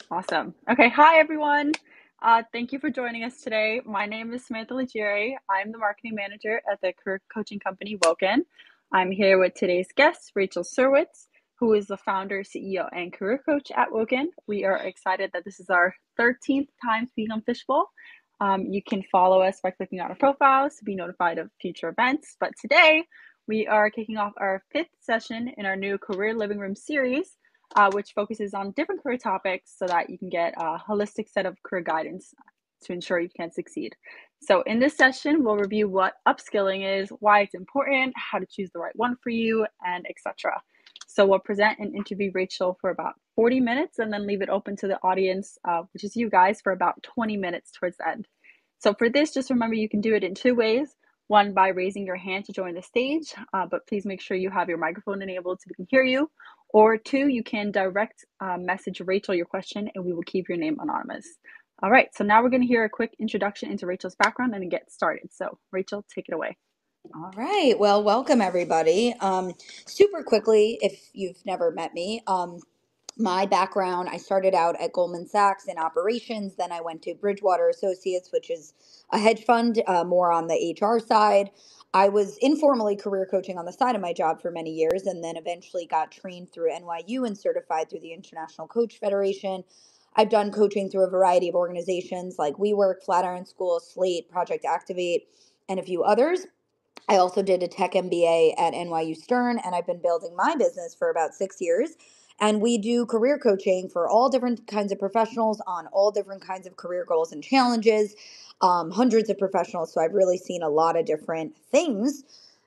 Awesome. Okay. Hi, everyone. Thank you for joining us today. My name is Samantha Legere. I'm the marketing manager at the career coaching company Woken. I'm here with today's guest, Rachel Surwitz, who is the founder, CEO, and career coach at Woken. We are excited that this is our 13th time speaking on Fishbowl. You can follow us by clicking on our profiles to be notified of future events. But today, we are kicking off our fifth session in our new Career Living Room series, which focuses on different career topics so that you can get a holistic set of career guidance to ensure you can succeed. So in this session, we'll review what upskilling is, why it's important, how to choose the right one for you, and etc. So we'll present and interview Rachel for about 40 minutes and then leave it open to the audience, which is you guys, for about 20 minutes towards the end. So for this, just remember you can do it in two ways. One, by raising your hand to join the stage, but please make sure you have your microphone enabled so we can hear you. Or two, you can direct message Rachel your question and we will keep your name anonymous. All right, so now we're going to hear a quick introduction into Rachel's background and then get started. So Rachel, take it away. All right. Well, welcome everybody. Super quickly, if you've never met me, my background, I started out at Goldman Sachs in operations. Then I went to Bridgewater Associates, which is a hedge fund, more on the HR side. I was informally career coaching on the side of my job for many years and then eventually got trained through NYU and certified through the International Coach Federation. I've done coaching through a variety of organizations like WeWork, Flatiron School, Slate, Project Activate, and a few others. I also did a tech MBA at NYU Stern, and I've been building my business for about 6 years. And we do career coaching for all different kinds of professionals on all different kinds of career goals and challenges, hundreds of professionals. So I've really seen a lot of different things.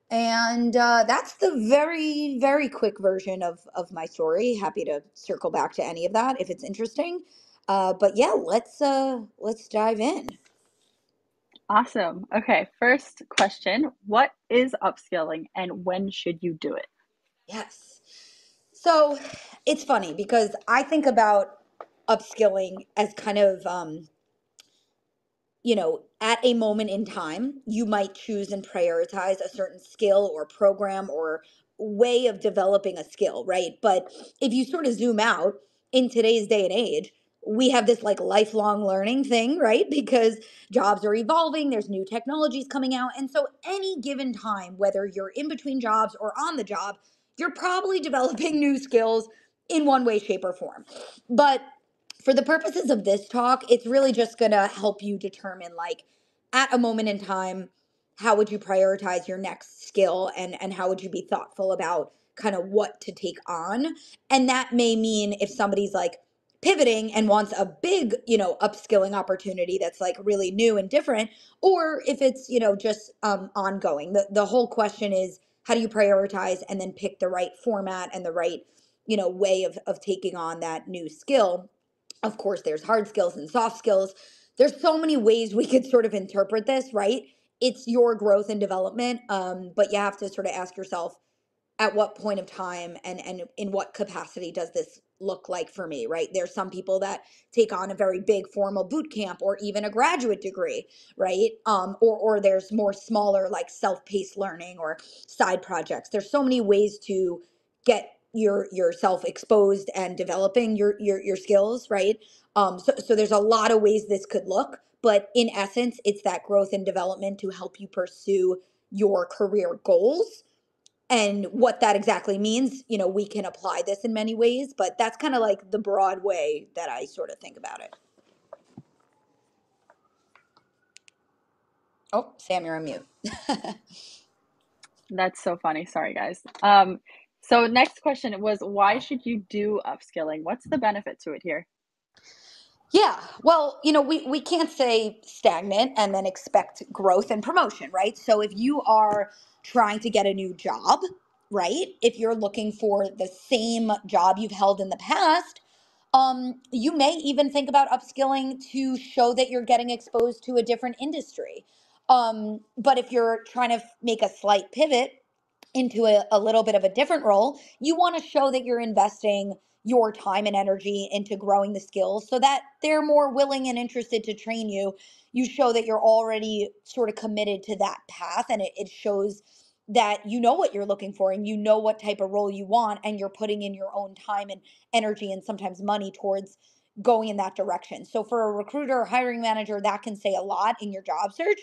And that's the very, very quick version of my story. Happy to circle back to any of that if it's interesting. But yeah, let's dive in. Awesome. Okay, first question. What is upskilling and when should you do it? Yes. So it's funny because I think about upskilling as kind of, at a moment in time, you might choose and prioritize a certain skill or program or way of developing a skill, right? But if you sort of zoom out in today's day and age, we have this like lifelong learning thing, right? Because jobs are evolving, there's new technologies coming out. And so, any given time, whether you're in between jobs or on the job, you're probably developing new skills in one way, shape, or form. But for the purposes of this talk, it's really just going to help you determine, like, at a moment in time, how would you prioritize your next skill, and how would you be thoughtful about kind of what to take on. And that may mean if somebody's like pivoting and wants a big, upskilling opportunity that's like really new and different, or if it's, just ongoing. The whole question is, how do you prioritize and then pick the right format and the right, way of taking on that new skill. Of course, there's hard skills and soft skills. There's so many ways we could sort of interpret this, right? It's your growth and development, but you have to sort of ask yourself, at what point of time and in what capacity does this look like for me, right? There's some people that take on a very big formal boot camp or even a graduate degree, right? Or there's more smaller like self-paced learning or side projects. There's so many ways to get yourself exposed and developing your skills, right? So there's a lot of ways this could look, but in essence, it's that growth and development to help you pursue your career goals. And what that exactly means, we can apply this in many ways, but that's kind of like the broad way that I sort of think about it. Oh, Sam, you're on mute. That's so funny. Sorry, guys. So next question was, why should you do upskilling? What's the benefit to it here? Yeah, well, we can't say stagnant and then expect growth and promotion, right? So if you are trying to get a new job, right? If you're looking for the same job you've held in the past, you may even think about upskilling to show that you're getting exposed to a different industry. But if you're trying to make a slight pivot into a little bit of a different role, you want to show that you're investing your time and energy into growing the skills so that they're more willing and interested to train you. You show that you're already sort of committed to that path, and it shows that you know what you're looking for and you know what type of role you want, and you're putting in your own time and energy and sometimes money towards going in that direction. So for a recruiter or hiring manager, that can say a lot in your job search.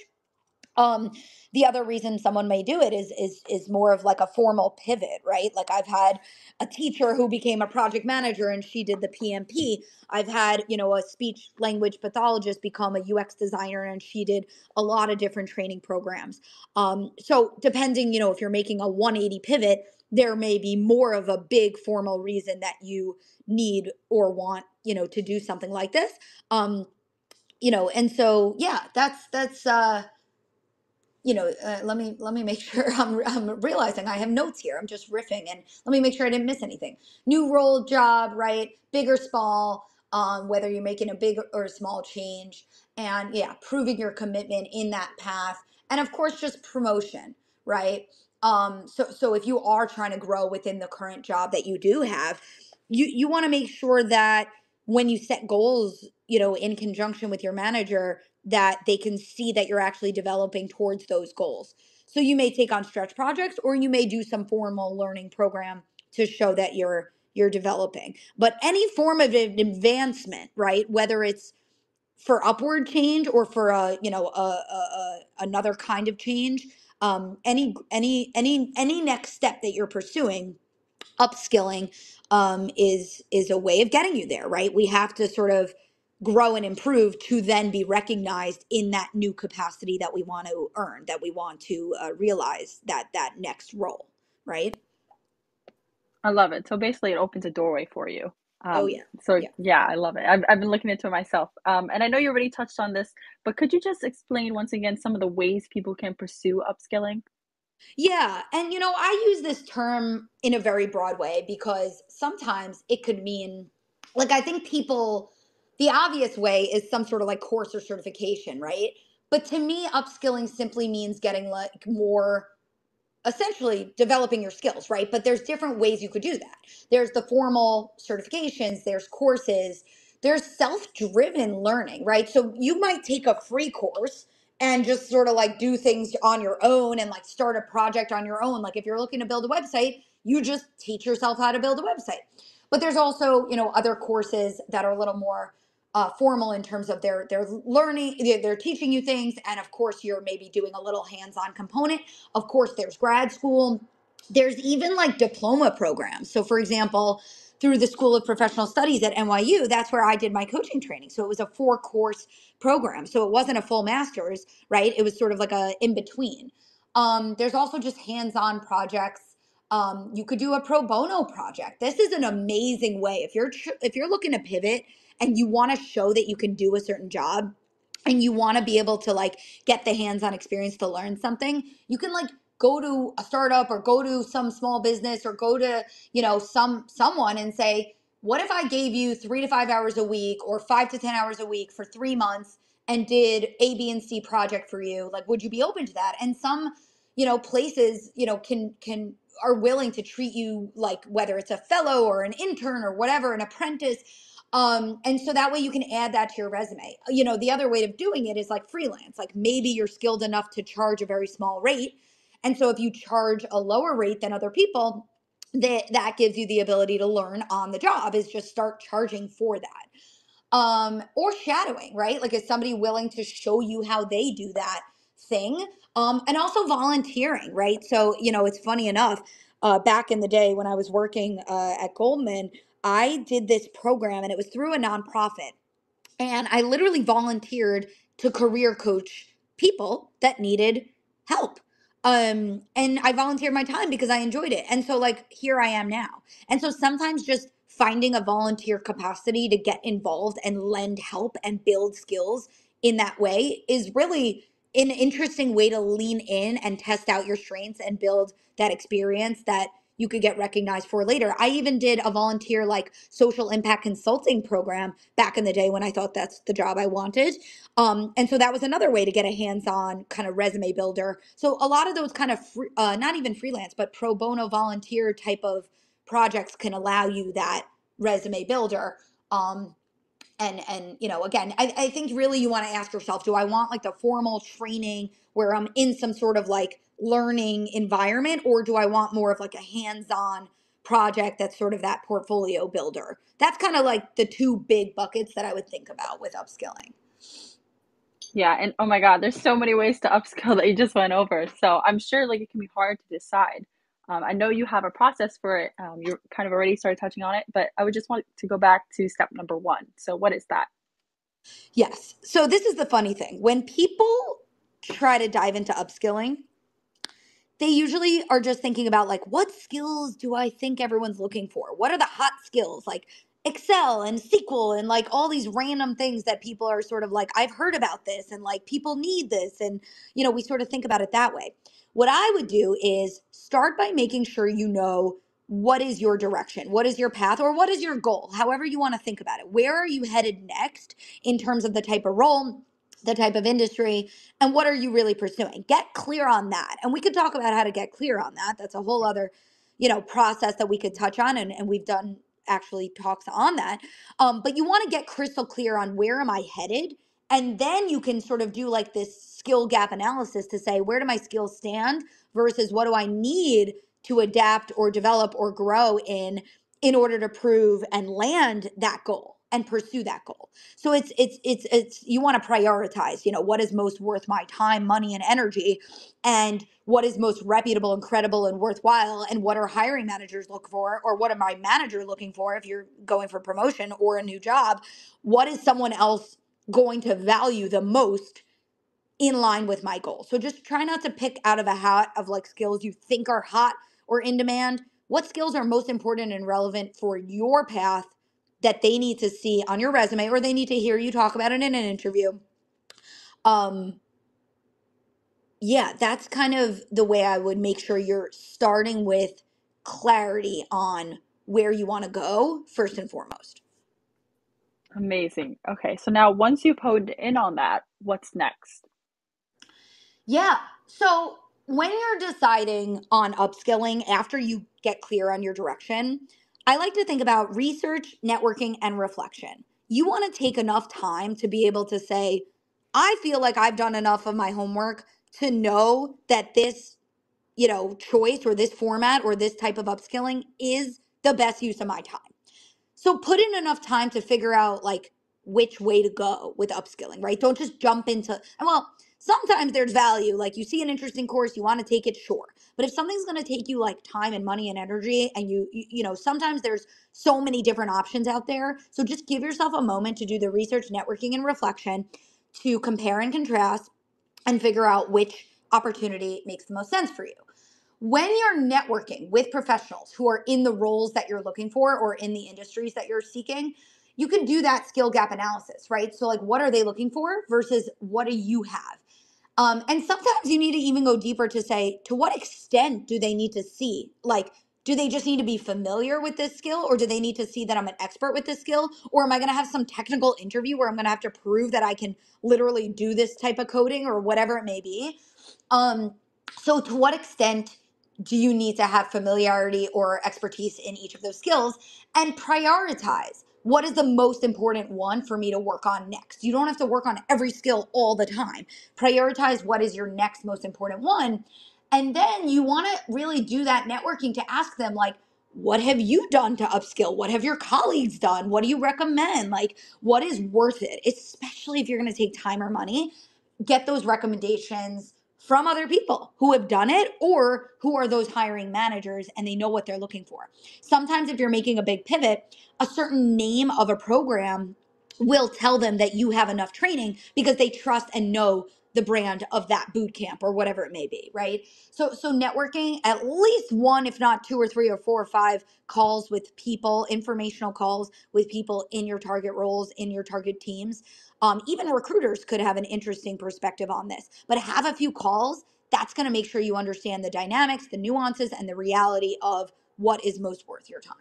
um the other reason someone may do it is more of like a formal pivot, right? Like I've had a teacher who became a project manager and she did the PMP. I've had, a speech language pathologist become a UX designer and she did a lot of different training programs. So depending, if you're making a 180 pivot, there may be more of a big formal reason that you need or want, to do something like this. And so yeah, that's let me make sure I'm realizing I have notes here. I'm just riffing, and let me make sure I didn't miss anything. New role, job, right? Big or small, whether you're making a big or small change, and yeah, proving your commitment in that path, and of course, just promotion, right? So if you are trying to grow within the current job that you do have, you want to make sure that when you set goals, in conjunction with your manager, that they can see that you're actually developing towards those goals. So you may take on stretch projects or you may do some formal learning program to show that you're developing. But any form of an advancement, right? Whether it's for upward change or for another kind of change, any next step that you're pursuing, upskilling, is a way of getting you there, right? We have to sort of grow and improve to then be recognized in that new capacity that we want to earn, that we want to realize that next role, right? I love it. So basically, it opens a doorway for you. Oh yeah, So yeah. yeah, I love it. I've been looking into it myself. And I know you already touched on this, but could you just explain once again some of the ways people can pursue upskilling? Yeah, and I use this term in a very broad way because sometimes it could mean, like, I think people, the obvious way is some sort of like course or certification, right? But to me, upskilling simply means getting like more, essentially developing your skills, right? But there's different ways you could do that. There's the formal certifications, there's courses, there's self-driven learning, right? So you might take a free course and just sort of like do things on your own and like start a project on your own. Like if you're looking to build a website, you just teach yourself how to build a website. But there's also, other courses that are a little more formal in terms of their learning, they're teaching you things, and of course you're maybe doing a little hands-on component. Of course, there's grad school. There's even like diploma programs. So, for example, through the School of Professional Studies at NYU, that's where I did my coaching training. So it was a 4-course program. So it wasn't a full master's, right? It was sort of like a in between. There's also just hands-on projects. You could do a pro bono project. This is an amazing way if you're looking to pivot and you want to show that you can do a certain job and you want to be able to like get the hands-on experience to learn something. You can like go to a startup or go to some small business or go to, someone and say, what if I gave you 3 to 5 hours a week or 5 to 10 hours a week for 3 months and did A, B, and C project for you? Like, would you be open to that? And some, places, can are willing to treat you like, whether it's a fellow or an intern or whatever, an apprentice. And so that way you can add that to your resume. The other way of doing it is like freelance. Like maybe you're skilled enough to charge a very small rate. And so if you charge a lower rate than other people, that gives you the ability to learn on the job, is just start charging for that. Or shadowing, right? Like, is somebody willing to show you how they do that thing? And also volunteering, right? So, it's funny enough, back in the day when I was working at Goldman, I did this program and it was through a nonprofit. And I literally volunteered to career coach people that needed help. And I volunteered my time because I enjoyed it. And so, like, here I am now. And so sometimes just finding a volunteer capacity to get involved and lend help and build skills in that way is really an interesting way to lean in and test out your strengths and build that experience that you could get recognized for later. I even did a volunteer like social impact consulting program back in the day when I thought that's the job I wanted. And so that was another way to get a hands-on kind of resume builder. So a lot of those kind of not even freelance, but pro bono volunteer type of projects can allow you that resume builder. And again, I think really you want to ask yourself, do I want like the formal training where I'm in some sort of like learning environment, or do I want more of like a hands-on project that's sort of that portfolio builder. That's kind of like the two big buckets that I would think about with upskilling. Yeah, and oh my God, there's so many ways to upskill that you just went over. So I'm sure like it can be hard to decide. I know you have a process for it. You kind of already started touching on it, but I would just want to go back to step number one. So what is that? Yes. So this is the funny thing. When people try to dive into upskilling, they usually are just thinking about like, what skills do I think everyone's looking for? What are the hot skills like Excel and SQL and like all these random things that people are sort of like, I've heard about this and like people need this. And, we sort of think about it that way. What I would do is start by making sure you know what is your direction, what is your path, or what is your goal, however you want to think about it. Where are you headed next in terms of the type of role, the type of industry, and what are you really pursuing? Get clear on that. And we could talk about how to get clear on that. That's a whole other, process that we could touch on. And we've done actually talks on that. But you want to get crystal clear on where am I headed? And then you can sort of do like this skill gap analysis to say, where do my skills stand versus what do I need to adapt or develop or grow in order to prove and land that goal and pursue that goal. So it's you want to prioritize, what is most worth my time, money, and energy, and what is most reputable and credible and worthwhile, and what are hiring managers look for, or what am I manager looking for if you're going for promotion or a new job? What is someone else going to value the most in line with my goal? So just try not to pick out of a hat of like skills you think are hot or in demand. What skills are most important and relevant for your path that they need to see on your resume or they need to hear you talk about it in an interview? Um, yeah, that's kind of the way I would make sure you're starting with clarity on where you want to go first and foremost. Amazing. Okay, so now once you've honed in on that, what's next? Yeah. So when you're deciding on upskilling after you get clear on your direction, I like to think about research, networking, and reflection. You want to take enough time to be able to say, I feel like I've done enough of my homework to know that this, choice or this format or this type of upskilling is the best use of my time. So put in enough time to figure out like which way to go with upskilling, right? Don't just jump into, and well, sometimes there's value. Like you see an interesting course, you want to take it, sure. But if something's going to take you like time and money and energy, and sometimes there's so many different options out there. So just give yourself a moment to do the research, networking, and reflection to compare and contrast and figure out which opportunity makes the most sense for you. When you're networking with professionals who are in the roles that you're looking for or in the industries that you're seeking, you can do that skill gap analysis, right? So, like, what are they looking for versus what do you have? And sometimes you need to even go deeper to say, to what extent do they need to see? Like, do they just need to be familiar with this skill, or do they need to see that I'm an expert with this skill? Or am I going to have some technical interview where I'm going to have to prove that I can literally do this type of coding or whatever it may be? Um, so, to what extent do you need to have familiarity or expertise in each of those skills, and prioritize what is the most important one for me to work on next? You don't have to work on every skill all the time. Prioritize what is your next most important one. And then you want to really do that networking to ask them, like, what have you done to upskill? What have your colleagues done? What do you recommend? Like, what is worth it? Especially if you're going to take time or money, get those recommendations from other people who have done it or who are those hiring managers and they know what they're looking for. Sometimes if you're making a big pivot, a certain name of a program will tell them that you have enough training because they trust and know the brand of that boot camp or whatever it may be, right? So networking, at least one, if not two or three or four or five calls with people, informational calls with people in your target roles, in your target teams. Even recruiters could have an interesting perspective on this, but have a few calls. That's going to make sure you understand the dynamics, the nuances, and the reality of what is most worth your time.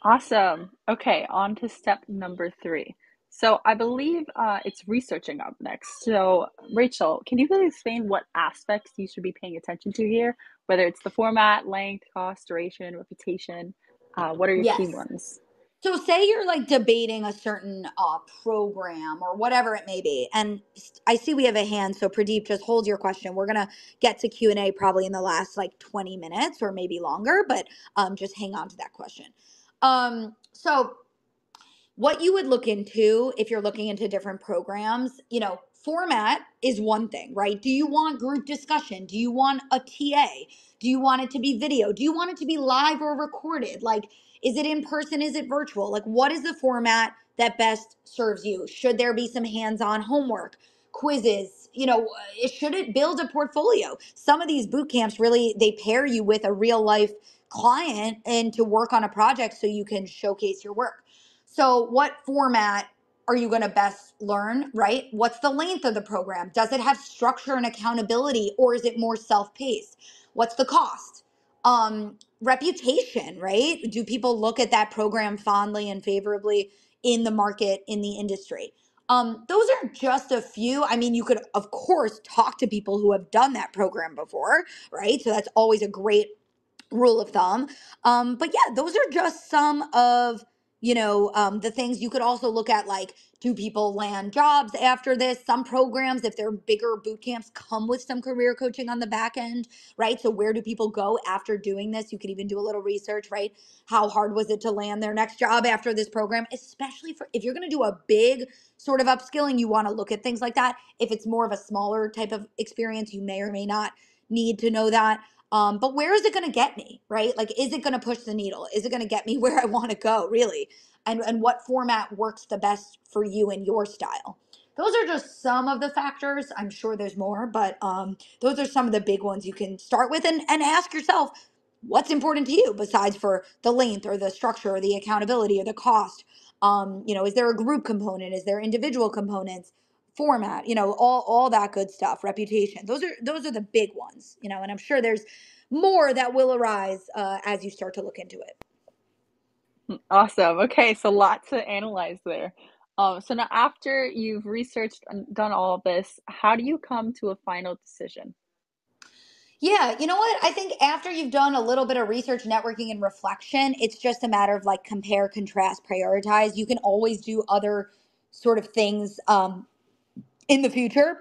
Awesome. Okay, on to step number three. So I believe it's researching up next. So Rachel, can you really explain what aspects you should be paying attention to here? Whether it's the format, length, cost, duration, reputation, what are your key Yes. ones? So say you're like debating a certain program or whatever it may be. And I see we have a hand. So Pradeep, just hold your question. We're going to get to Q&A probably in the last like 20 minutes or maybe longer, but just hang on to that question. So what you would look into if you're looking into different programs, format is one thing, right? Do you want group discussion? Do you want a TA? Do you want it to be video? Do you want it to be live or recorded? Like, is it in person? Is it virtual? Like, what is the format that best serves you? Should there be some hands-on homework, quizzes? Should it build a portfolio? Some of these boot camps really, they pair you with a real life client and to work on a project so you can showcase your work. So what format are you going to best learn, right? What's the length of the program? Does it have structure and accountability, or is it more self-paced? What's the cost? Reputation, right? Do people look at that program fondly and favorably in the market, in the industry? Those are just a few. I mean, you could, of course, talk to people who have done that program before, right? So that's always a great rule of thumb. But yeah, those are just some of the things you could also look at. Like, do people land jobs after this? Some programs, if they're bigger boot camps, come with some career coaching on the back end, right? So where do people go after doing this? You could even do a little research, right? How hard was it to land their next job after this program? Especially for if you're going to do a big sort of upskilling, you want to look at things like that. If it's more of a smaller type of experience, you may or may not need to know that. But where is it going to get me, right? Like, is it going to push the needle? Is it going to get me where I want to go, really? And what format works the best for you and your style? Those are just some of the factors. I'm sure there's more, but those are some of the big ones you can start with and ask yourself, what's important to you besides for the length or the structure or the accountability or the cost? Is there a group component? Is there individual components? Format, all that good stuff, reputation. Those are the big ones, and I'm sure there's more that will arise as you start to look into it. Awesome. Okay, so lots to analyze there. So now after you've researched and done all of this, how do you come to a final decision? Yeah, you know what? I think after you've done a little bit of research, networking, and reflection, it's just a matter of like compare, contrast, prioritize. You can always do other sort of things in the future.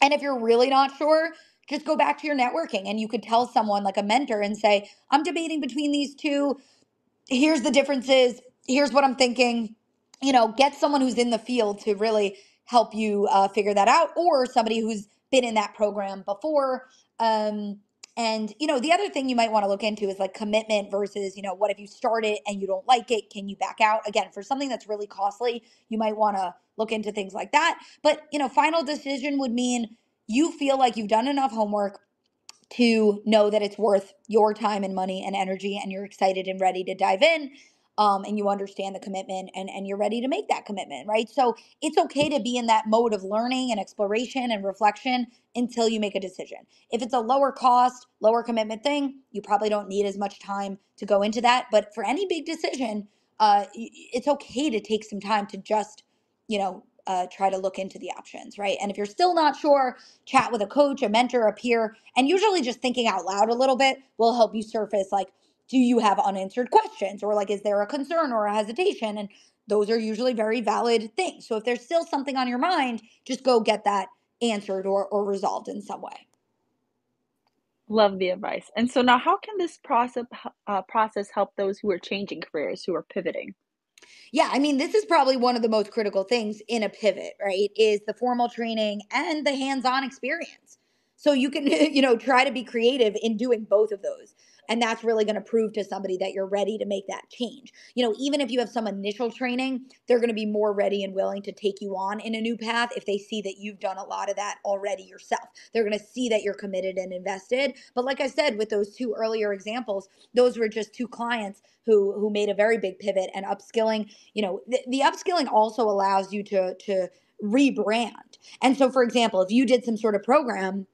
And if you're really not sure, just go back to your networking and you could tell someone like a mentor and say, I'm debating between these two. Here's the differences. Here's what I'm thinking. Get someone who's in the field to really help you figure that out, or somebody who's been in that program before. And the other thing you might want to look into is like commitment versus, what if you start it and you don't like it? Can you back out? Again, for something that's really costly, you might want to look into things like that. But, final decision would mean you feel like you've done enough homework to know that it's worth your time and money and energy, and you're excited and ready to dive in, and you understand the commitment, and you're ready to make that commitment, right? So it's okay to be in that mode of learning and exploration and reflection until you make a decision. If it's a lower cost, lower commitment thing, you probably don't need as much time to go into that. But for any big decision, it's okay to take some time to just try to look into the options, right? And if you're still not sure, chat with a coach, a mentor, a peer, and usually just thinking out loud a little bit will help you surface like, do you have unanswered questions, or like, is there a concern or a hesitation? And those are usually very valid things. So if there's still something on your mind, just go get that answered or resolved in some way. Love the advice. And so now how can this process help those who are changing careers, who are pivoting? Yeah, I mean, this is probably one of the most critical things in a pivot, right? Is the formal training and the hands-on experience. So you can, try to be creative in doing both of those. And that's really going to prove to somebody that you're ready to make that change. Even if you have some initial training, they're going to be more ready and willing to take you on in a new path if they see that you've done a lot of that already yourself. They're going to see that you're committed and invested. But like I said, with those two earlier examples, those were just two clients who made a very big pivot. And upskilling, the upskilling also allows you to rebrand. And so, for example, if you did some sort of program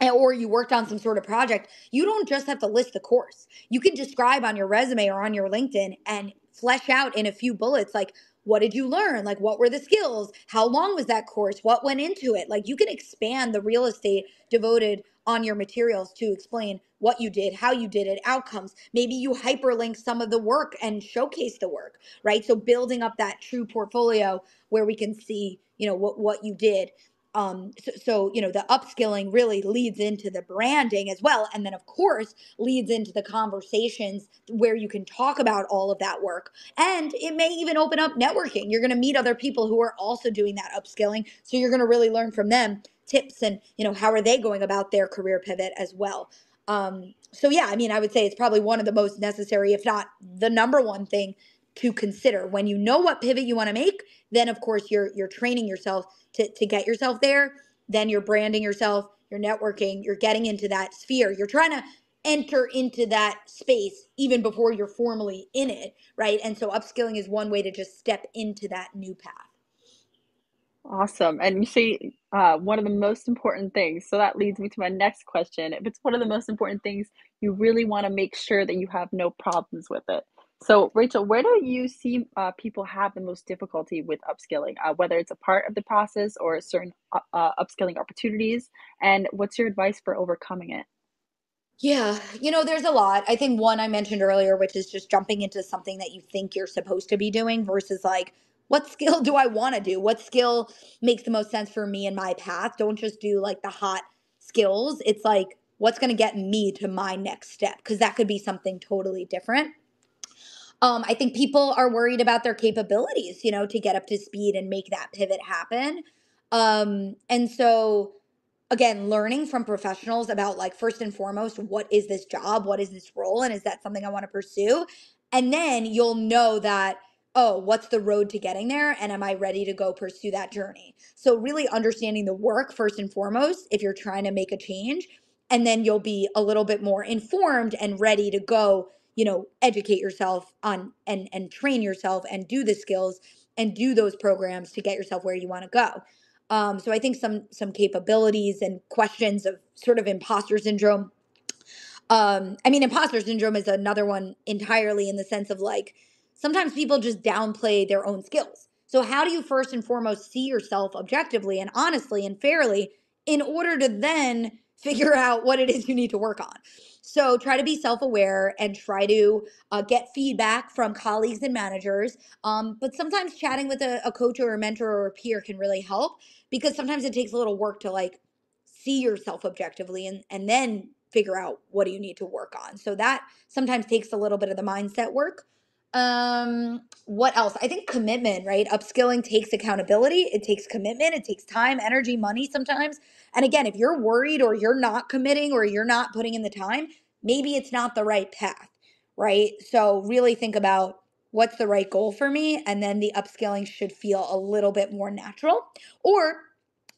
or you worked on some sort of project, you don't just have to list the course. You can describe on your resume or on your LinkedIn and flesh out in a few bullets, like, what did you learn? Like, what were the skills? How long was that course? What went into it? Like, you can expand the real estate devoted on your materials to explain what you did, how you did it, outcomes. Maybe you hyperlink some of the work and showcase the work, right? So building up that true portfolio where we can see, what you did. The upskilling really leads into the branding as well. And then, of course, leads into the conversations where you can talk about all of that work. And it may even open up networking. You're going to meet other people who are also doing that upskilling. So you're going to really learn from them tips and, how are they going about their career pivot as well. So yeah, I mean, I would say it's probably one of the most necessary, if not the number one thing to consider when you know what pivot you want to make. Then of course you're training yourself to get yourself there. Then you're branding yourself, you're networking, you're getting into that sphere. You're trying to enter into that space even before you're formally in it, right? And so upskilling is one way to just step into that new path. Awesome. And you see, one of the most important things, so that leads me to my next question. If it's one of the most important things, you really want to make sure that you have no problems with it. So, Rachel, where do you see people have the most difficulty with upskilling, whether it's a part of the process or certain upskilling opportunities? And what's your advice for overcoming it? Yeah, there's a lot. I think one I mentioned earlier, which is just jumping into something that you think you're supposed to be doing versus like, what skill do I want to do? What skill makes the most sense for me and my path? Don't just do like the hot skills. It's like, what's going to get me to my next step? Because that could be something totally different. I think people are worried about their capabilities, to get up to speed and make that pivot happen. And so again, learning from professionals about like first and foremost, what is this job? What is this role? And is that something I want to pursue? And then you'll know that, oh, what's the road to getting there? And am I ready to go pursue that journey? So really understanding the work first and foremost, if you're trying to make a change, and then you'll be a little bit more informed and ready to go, educate yourself on and train yourself and do the skills and do those programs to get yourself where you want to go. So I think some capabilities and questions of sort of imposter syndrome. I mean, imposter syndrome is another one entirely in the sense of like sometimes people just downplay their own skills. So how do you first and foremost see yourself objectively and honestly and fairly in order to then figure out what it is you need to work on? So try to be self-aware and try to get feedback from colleagues and managers. But sometimes chatting with a coach or a mentor or a peer can really help because sometimes it takes a little work to like see yourself objectively and then figure out what do you need to work on. So that sometimes takes a little bit of the mindset work. What else? I think commitment, right? Upskilling takes accountability, it takes commitment, it takes time, energy, money sometimes. And again, if you're worried or you're not committing or you're not putting in the time, maybe it's not the right path, right? So really think about what's the right goal for me, and then the upskilling should feel a little bit more natural. Or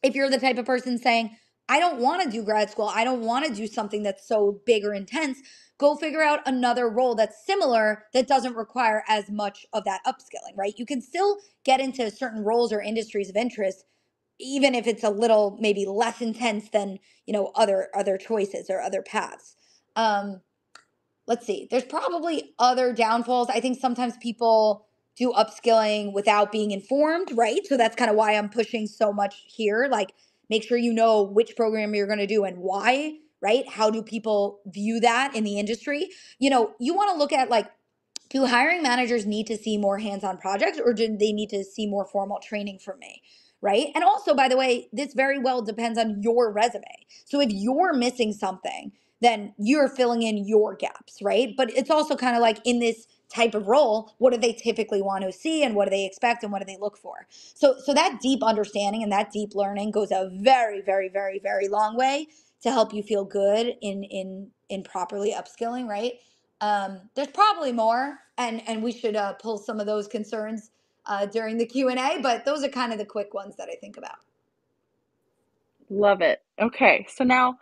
if you're the type of person saying, I don't want to do grad school, I don't want to do something that's so big or intense, go figure out another role that's similar that doesn't require as much of that upskilling, right? You can still get into certain roles or industries of interest even if it's a little maybe less intense than, other choices or other paths. Um let's see, there's probably other downfalls. I think sometimes people do upskilling without being informed, right? So that's kind of why I'm pushing so much here. Like, make sure you know which program you're going to do and why, right? How do people view that in the industry? You want to look at like, do hiring managers need to see more hands-on projects or do they need to see more formal training from me? Right. And also, by the way, this very well depends on your resume. So if you're missing something, then you're filling in your gaps, right? But it's also kind of like in this type of role, what do they typically want to see and what do they expect and what do they look for? So that deep understanding and that deep learning goes a very, very, very, very long way to help you feel good in properly upskilling, right? There's probably more, and we should pull some of those concerns during the Q&A, but those are kind of the quick ones that I think about. Love it. Okay, so now,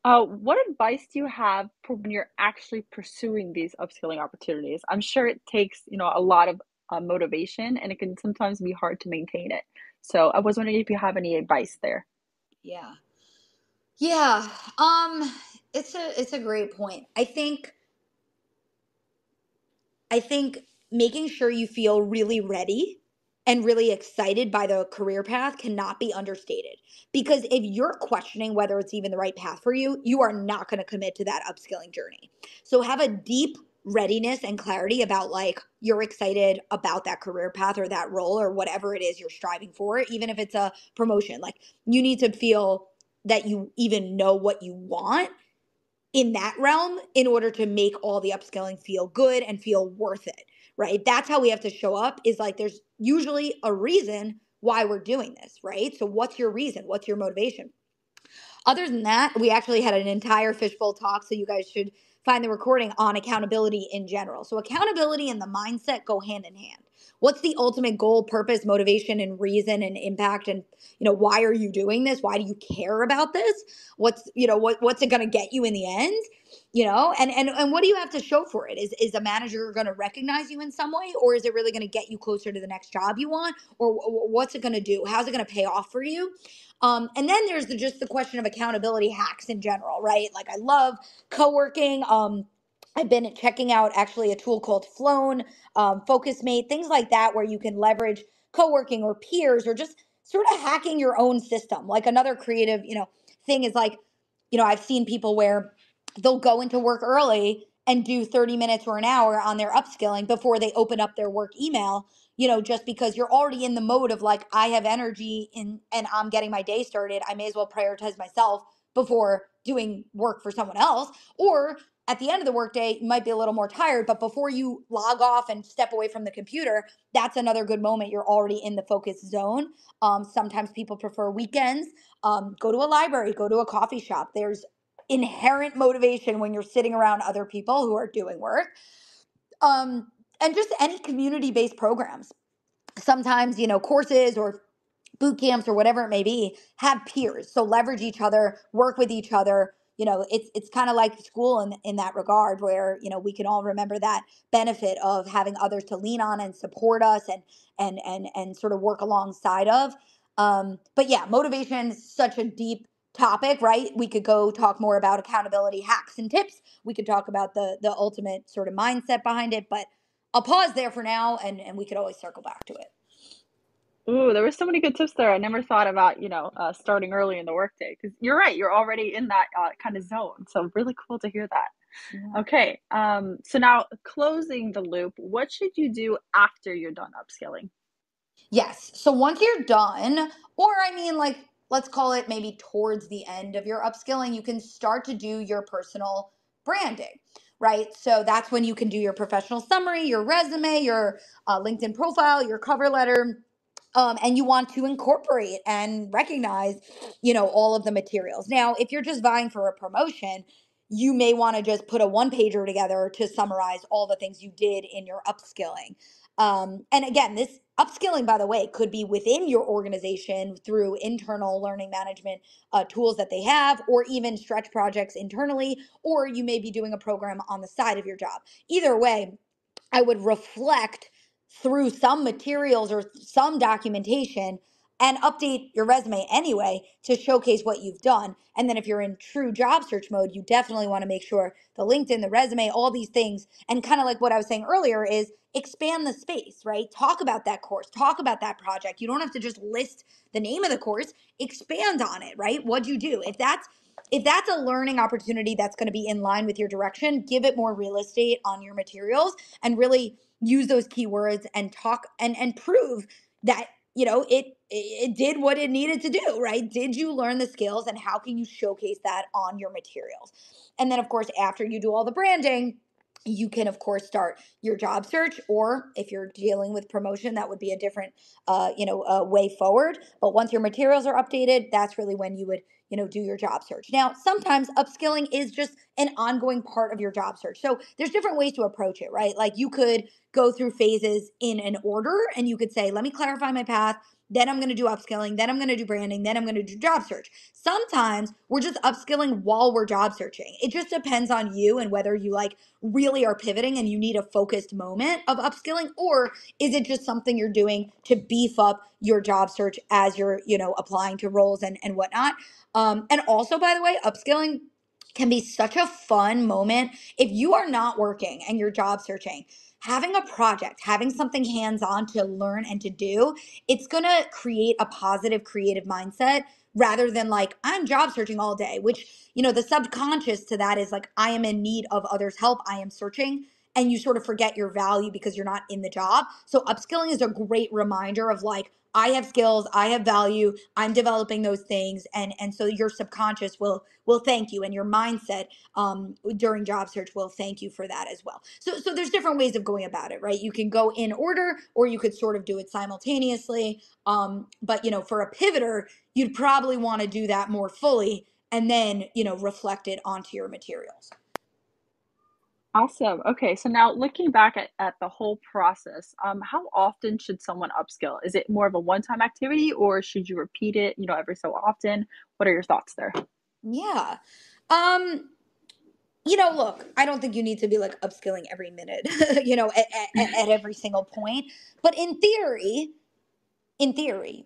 what advice do you have for when you're actually pursuing these upskilling opportunities? I'm sure it takes, a lot of motivation, and it can sometimes be hard to maintain it. So I was wondering if you have any advice there. Yeah. Yeah. It's a great point. I think making sure you feel really ready and really excited by the career path cannot be understated. Because if you're questioning whether it's even the right path for you, you are not going to commit to that upskilling journey. So have a deep readiness and clarity about like you're excited about that career path or that role or whatever it is you're striving for, even if it's a promotion. Like you need to feel that you even know what you want in that realm in order to make all the upskilling feel good and feel worth it, right? That's how we have to show up, is like there's usually a reason why we're doing this, right? So what's your reason? What's your motivation? Other than that, we actually had an entire fishbowl talk, so you guys should find the recording on accountability in general. So accountability and the mindset go hand in hand. What's the ultimate goal, purpose, motivation, and reason and impact? And why are you doing this? Why do you care about this? What's it going to get you in the end? And what do you have to show for it? Is a manager going to recognize you in some way, or is it really going to get you closer to the next job you want? Or what's it going to do? How's it going to pay off for you? And then there's just the question of accountability hacks in general, right? Like I love co-working. I've been checking out actually a tool called Flown, FocusMate, things like that, where you can leverage co-working or peers or just sort of hacking your own system. Like another creative, thing is like, I've seen people where they'll go into work early and do 30 minutes or an hour on their upskilling before they open up their work email, just because you're already in the mode of like, I have energy in and I'm getting my day started. I may as well prioritize myself before doing work for someone else. Or at the end of the workday, you might be a little more tired, but before you log off and step away from the computer, that's another good moment. You're already in the focus zone. Sometimes people prefer weekends. Go to a library, go to a coffee shop. There's inherent motivation when you're sitting around other people who are doing work. And just any community-based programs. Sometimes, courses or boot camps or whatever it may be have peers. So leverage each other, work with each other. It's kind of like school in that regard, where we can all remember that benefit of having others to lean on and support us and sort of work alongside of. But yeah, motivation is such a deep topic, right? We could go talk more about accountability hacks and tips. We could talk about the ultimate sort of mindset behind it, but I'll pause there for now, and we could always circle back to it. Ooh, there were so many good tips there. I never thought about, starting early in the workday, because you're right, you're already in that kind of zone. So really cool to hear that. Yeah. Okay, so now closing the loop, what should you do after you're done upskilling? Yes. So once you're done, or I mean, like, let's call it maybe towards the end of your upskilling, you can start to do your personal branding, right? So that's when you can do your professional summary, your resume, your LinkedIn profile, your cover letter. And you want to incorporate and recognize, all of the materials. Now, if you're just vying for a promotion, you may want to just put a one pager together to summarize all the things you did in your upskilling. And again, this upskilling, by the way, could be within your organization through internal learning management tools that they have, or even stretch projects internally, or you may be doing a program on the side of your job. Either way, I would reflect through some materials or some documentation and update your resume anyway to showcase what you've done. And then if you're in true job search mode, you definitely want to make sure the LinkedIn, the resume, all these things, and kind of like what I was saying earlier, is expand the space, right? Talk about that course, talk about that project. You don't have to just list the name of the course, expand on it, right? What'd you do? If that's a learning opportunity that's going to be in line with your direction, give it more real estate on your materials and really use those keywords and talk and prove that it did what it needed to do, right? Did you learn the skills, and how can you showcase that on your materials? And then of course, after you do all the branding, you can of course start your job search, or if you're dealing with promotion, that would be a different way forward. But once your materials are updated, that's really when you would do your job search. Now, sometimes upskilling is just an ongoing part of your job search. So there's different ways to approach it, right? Like you could go through phases in an order, and you could say, let me clarify my path. Then I'm going to do upskilling. Then I'm going to do branding. Then I'm going to do job search. Sometimes we're just upskilling while we're job searching. It just depends on you and whether you like really are pivoting and you need a focused moment of upskilling, or is it just something you're doing to beef up your job search as you're, applying to roles and whatnot. And also, by the way, upskilling can be such a fun moment. If you are not working and you're job searching, having a project, having something hands on to learn and to do, it's going to create a positive creative mindset rather than like, I'm job searching all day, which, the subconscious to that is like, I am in need of others' help. I am searching. And you sort of forget your value because you're not in the job. So upskilling is a great reminder of like, I have skills, I have value, I'm developing those things, and so your subconscious will thank you, and your mindset during job search will thank you for that as well. So there's different ways of going about it, right? You can go in order, or you could sort of do it simultaneously. But for a pivoter, you'd probably want to do that more fully, and then reflect it onto your materials. Awesome. Okay, so now looking back at the whole process, how often should someone upskill? Is it more of a one-time activity or should you repeat it, every so often? What are your thoughts there? Yeah. Um, look, I don't think you need to be like upskilling every minute, at every single point. But in theory,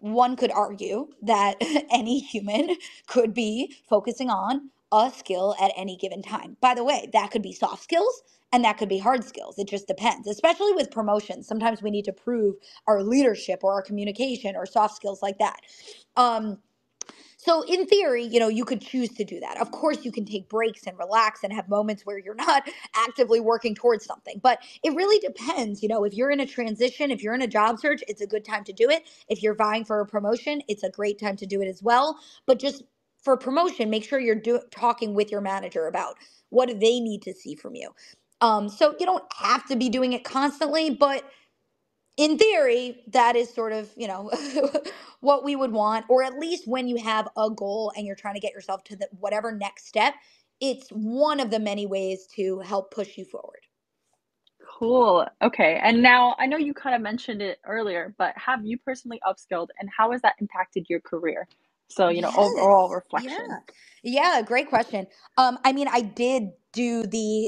one could argue that any human could be focusing on a skill at any given time. By the way, that could be soft skills and that could be hard skills. It just depends, especially with promotions. Sometimes we need to prove our leadership or our communication or soft skills like that. Um, so in theory, you could choose to do that. Of course, you can take breaks and relax and have moments where you're not actively working towards something. But it really depends. If you're in a transition, if you're in a job search, it's a good time to do it. If you're vying for a promotion, it's a great time to do it as well. But just for promotion, make sure you're talking with your manager about what do they need to see from you. So you don't have to be doing it constantly, but in theory, that is sort of, what we would want, or at least when you have a goal and you're trying to get yourself to the whatever next step, it's one of the many ways to help push you forward. Cool. Okay. And now I know you kind of mentioned it earlier, but have you personally upskilled and how has that impacted your career? So, overall Yes. Yeah. reflection. Yeah. Great question. I mean, I did do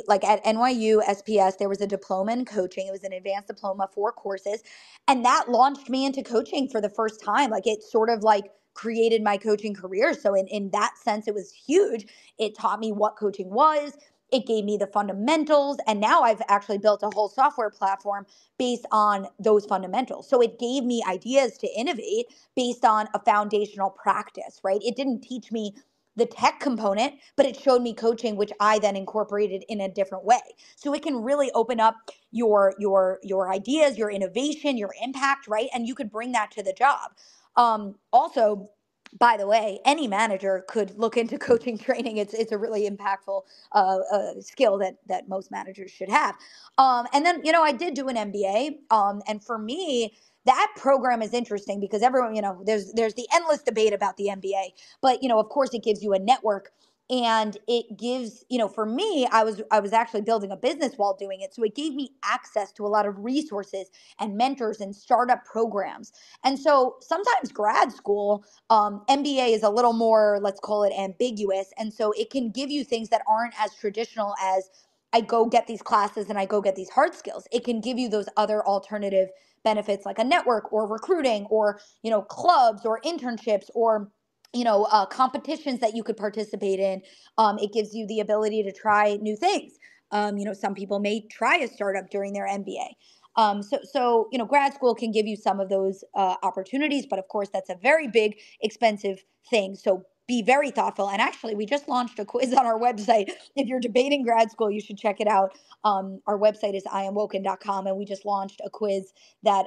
like at NYU SPS, there was a diploma in coaching. It was an advanced diploma, 4 courses. And that launched me into coaching for the first time. Like it sort of like created my coaching career. So in that sense, it was huge. It taught me what coaching was. It gave me the fundamentals. And now I've actually built a whole software platform based on those fundamentals. So it gave me ideas to innovate based on a foundational practice, right? It didn't teach me the tech component, but it showed me coaching, which I then incorporated in a different way. So it can really open up your ideas, your innovation, your impact, right? And you could bring that to the job. Also, by the way, any manager could look into coaching training. It's a really impactful skill that most managers should have. And then I did do an MBA, and for me, that program is interesting because everyone, there's the endless debate about the MBA, but of course it gives you a network, and it gives, for me, I was actually building a business while doing it, so it gave me access to a lot of resources and mentors and startup programs. And so sometimes grad school, MBA is a little more, let's call it ambiguous, and so it can give you things that aren't as traditional as I go get these classes and I go get these hard skills. It can give you those other alternative benefits like a network or recruiting or clubs or internships or competitions that you could participate in. It gives you the ability to try new things. Some people may try a startup during their MBA. So grad school can give you some of those opportunities, but of course that's a very big, expensive thing. So be very thoughtful. And actually, we just launched a quiz on our website. If you're debating grad school, you should check it out. Our website is iamwoken.com, and we just launched a quiz that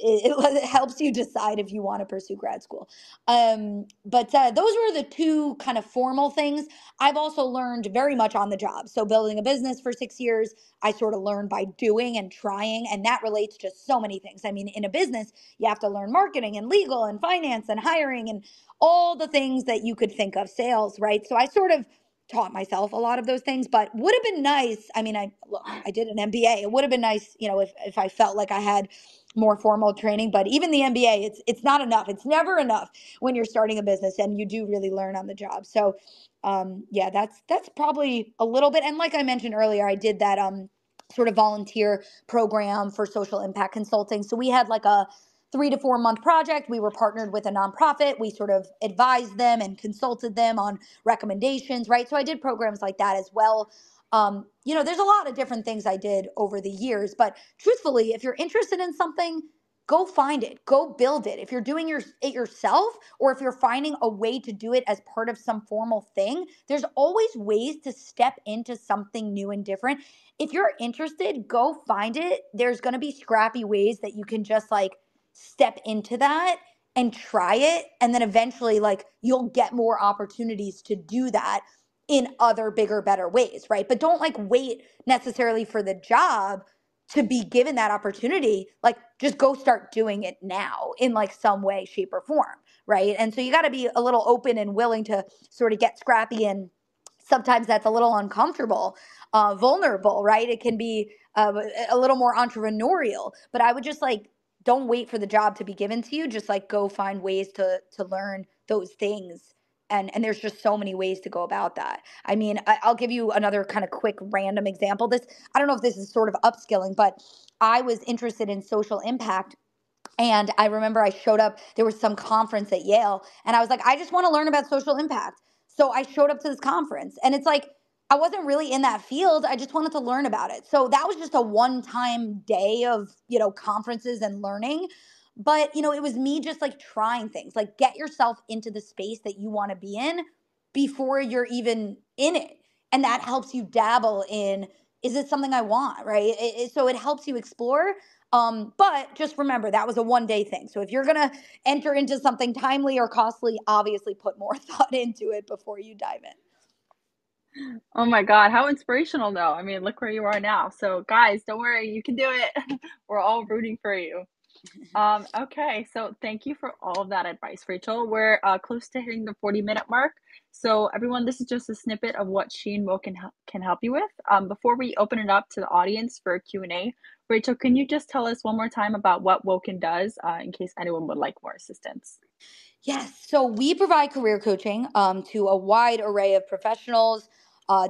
it helps you decide if you want to pursue grad school. But those were the two kind of formal things. I've also learned very much on the job. So building a business for 6 years, I sort of learned by doing and trying, and that relates to so many things. I mean, in a business, you have to learn marketing and legal and finance and hiring and all the things that you could think of, sales, right? So I sort of taught myself a lot of those things, but would have been nice. I mean, I did an MBA. It would have been nice, if I felt like I had more formal training, but even the MBA, it's not enough. It's never enough when you're starting a business, and you do really learn on the job. So yeah, that's probably a little bit. And like I mentioned earlier, I did that sort of volunteer program for social impact consulting. So we had like a 3 to 4 month project. We were partnered with a nonprofit. We sort of advised them and consulted them on recommendations, right? So I did programs like that as well. There's a lot of different things I did over the years, but truthfully, if you're interested in something, go find it, go build it. If you're doing it yourself, or if you're finding a way to do it as part of some formal thing, there's always ways to step into something new and different. If you're interested, go find it. There's going to be scrappy ways that you can just like step into that and try it. And then eventually, like, you'll get more opportunities to do that in other bigger, better ways, right? But don't like wait necessarily for the job to be given that opportunity. Like, just go start doing it now in like some way, shape, or form, right? And so you got to be a little open and willing to sort of get scrappy, and sometimes that's a little uncomfortable, vulnerable, right? It can be a little more entrepreneurial, but I would just like, don't wait for the job to be given to you. Just like go find ways to learn those things. And there's just so many ways to go about that. I mean, I'll give you another kind of quick random example. I don't know if this is sort of upskilling, but I was interested in social impact. And I remember I showed up, there was some conference at Yale, and I was like, I just want to learn about social impact. So I showed up to this conference, and it's like, I wasn't really in that field. I just wanted to learn about it. So that was just a one-time day of, conferences and learning. But, it was me just like trying things, like get yourself into the space that you want to be in before you're even in it. And that helps you dabble in, is it something I want, right? So it helps you explore. But just remember, that was a 1 day thing. So if you're going to enter into something timely or costly, obviously put more thought into it before you dive Oh my God, how inspirational though. I mean, look where you are now. So guys, don't worry, you can do it. We're all rooting for you. Okay, so thank you for all of that advice, Rachel. We're close to hitting the 40-minute mark. So everyone, this is just a snippet of what she and Will can help you with. Before we open it up to the audience for Q&A, Rachel, can you just tell us one more time about what Woken does in case anyone would like more assistance? Yes. So we provide career coaching to a wide array of professionals,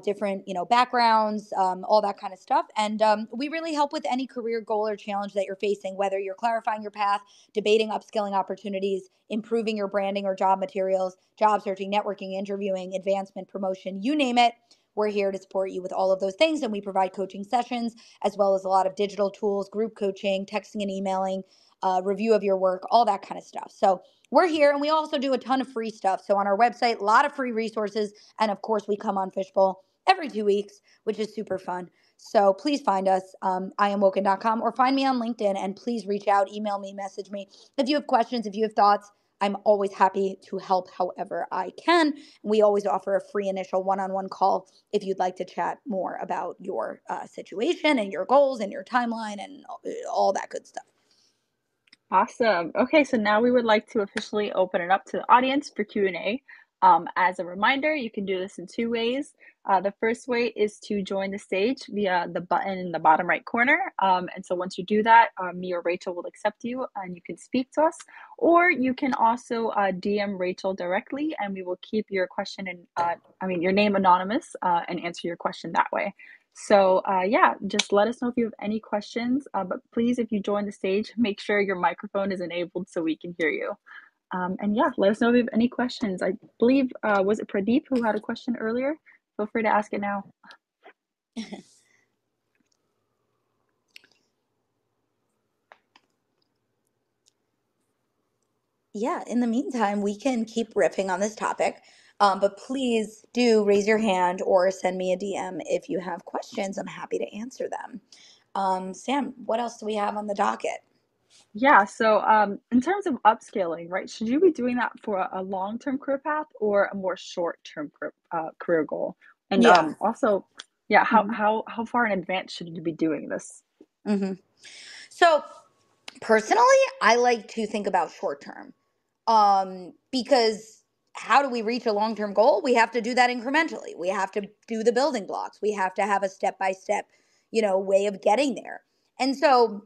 different backgrounds, all that kind of stuff, and we really help with any career goal or challenge that you're facing, whether you're clarifying your path, debating upskilling opportunities, improving your branding or job materials, job searching, networking, interviewing, advancement, promotion, you name it. We're here to support you with all of those things, and we provide coaching sessions as well as a lot of digital tools, group coaching, texting and emailing, review of your work, all that kind of stuff. So we're here, and we also do a ton of free stuff. So on our website, a lot of free resources. And of course, we come on Fishbowl every 2 weeks, which is super fun. So please find us, iamwoken.com, or find me on LinkedIn, and please reach out, email me, message me. If you have questions, if you have thoughts, I'm always happy to help however I can. We always offer a free initial one-on-one call if you'd like to chat more about your situation and your goals and your timeline and all that good stuff. Awesome. Okay, so now we would like to officially open it up to the audience for Q&A. As a reminder, you can do this in two ways. The first way is to join the stage via the button in the bottom right corner. And so once you do that, me or Rachel will accept you and you can speak to us. Or you can also DM Rachel directly and we will keep your question and your name anonymous and answer your question that way. So yeah, just let us know if you have any questions. But please, if you join the stage, make sure your microphone is enabled so we can hear you. And yeah, let us know if you have any questions. I believe, was it Pradeep who had a question earlier? Feel free to ask it now. Yeah, in the meantime, we can keep riffing on this topic. But please do raise your hand or send me a DM if you have questions. I'm happy to answer them. Sam, what else do we have on the docket? Yeah, so in terms of upscaling, right, should you be doing that for a long-term career path or a more short-term career goal? And Yeah. also, yeah, hmm how far in advance should you be doing this? hmm So personally, I like to think about short term, because how do we reach a long term goal? We have to do that incrementally. We have to do the building blocks. We have to have a step by step, way of getting there. And so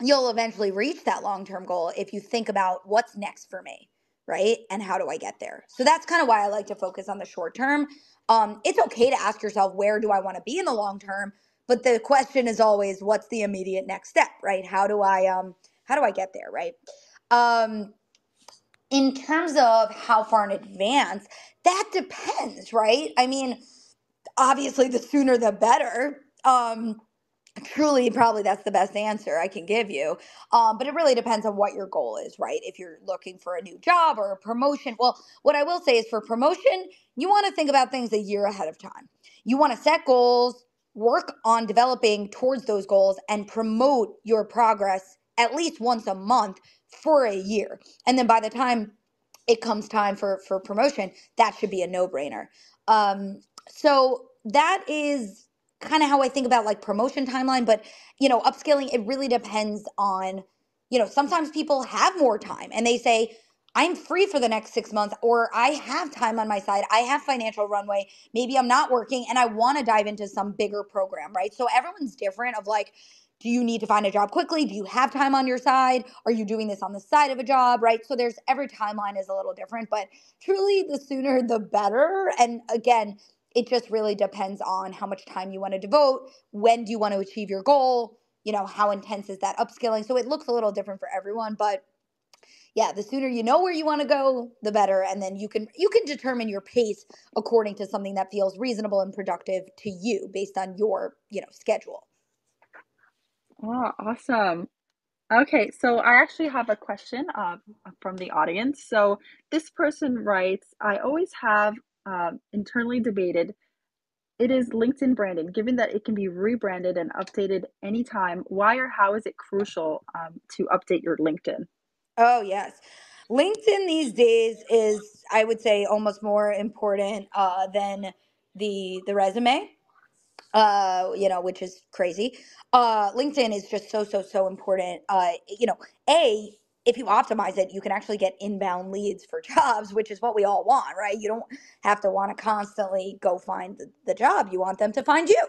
you'll eventually reach that long term goal if you think about what's next for me, right? And how do I get there? So that's kind of why I like to focus on the short term. It's okay to ask yourself, where do I want to be in the long term? But the question is always, what's the immediate next step, right? How do I get there, right? Um, in terms of how far in advance, that depends, right? I mean, obviously, the sooner the better. Truly, probably that's the best answer I can give you. But it really depends on what your goal is, right? If you're looking for a new job or a promotion. Well, what I will say is for promotion, you want to think about things a year ahead of time. You want to set goals, work on developing towards those goals, and promote your progress at least once a month for a year. And then by the time it comes time for promotion, that should be a no-brainer. So that is kind of how I think about like promotion timeline. But upskilling, it really depends on, sometimes people have more time and they say, I'm free for the next 6 months, or I have time on my side. I have financial runway. Maybe I'm not working and I want to dive into some bigger program, right? So everyone's different of like, do you need to find a job quickly? Do you have time on your side? Are you doing this on the side of a job, right? So there's every timeline is a little different, but truly the sooner the better. And again, it just really depends on how much time you want to devote. When do you want to achieve your goal? How intense is that upskilling? So it looks a little different for everyone, but yeah, the sooner you know where you want to go, the better. And then you can determine your pace according to something that feels reasonable and productive to you based on your, schedule. Oh, awesome. Okay, so I actually have a question from the audience. So this person writes, I always have internally debated. It is LinkedIn branding. Given that it can be rebranded and updated anytime, why or how is it crucial to update your LinkedIn? Oh, yes. LinkedIn these days is, I would say, almost more important than the resume. Which is crazy. LinkedIn is just so important. A, if you optimize it, you can actually get inbound leads for jobs, which is what we all want, right? You don't have to want to constantly go find the job. You want them to find you.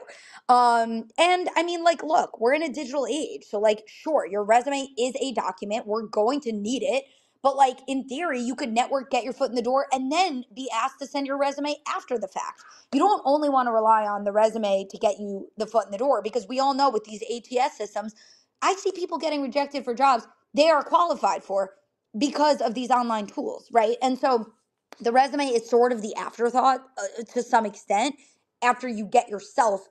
And I mean, like, look, we're in a digital age. So, like, sure, your resume is a document. We're going to need it. But, like, in theory, you could network, get your foot in the door, and then be asked to send your resume after the fact. You don't only want to rely on the resume to get you the foot in the door, because we all know with these ATS systems, I see people getting rejected for jobs they are qualified for because of these online tools, right? And so the resume is sort of the afterthought to some extent after you get yourself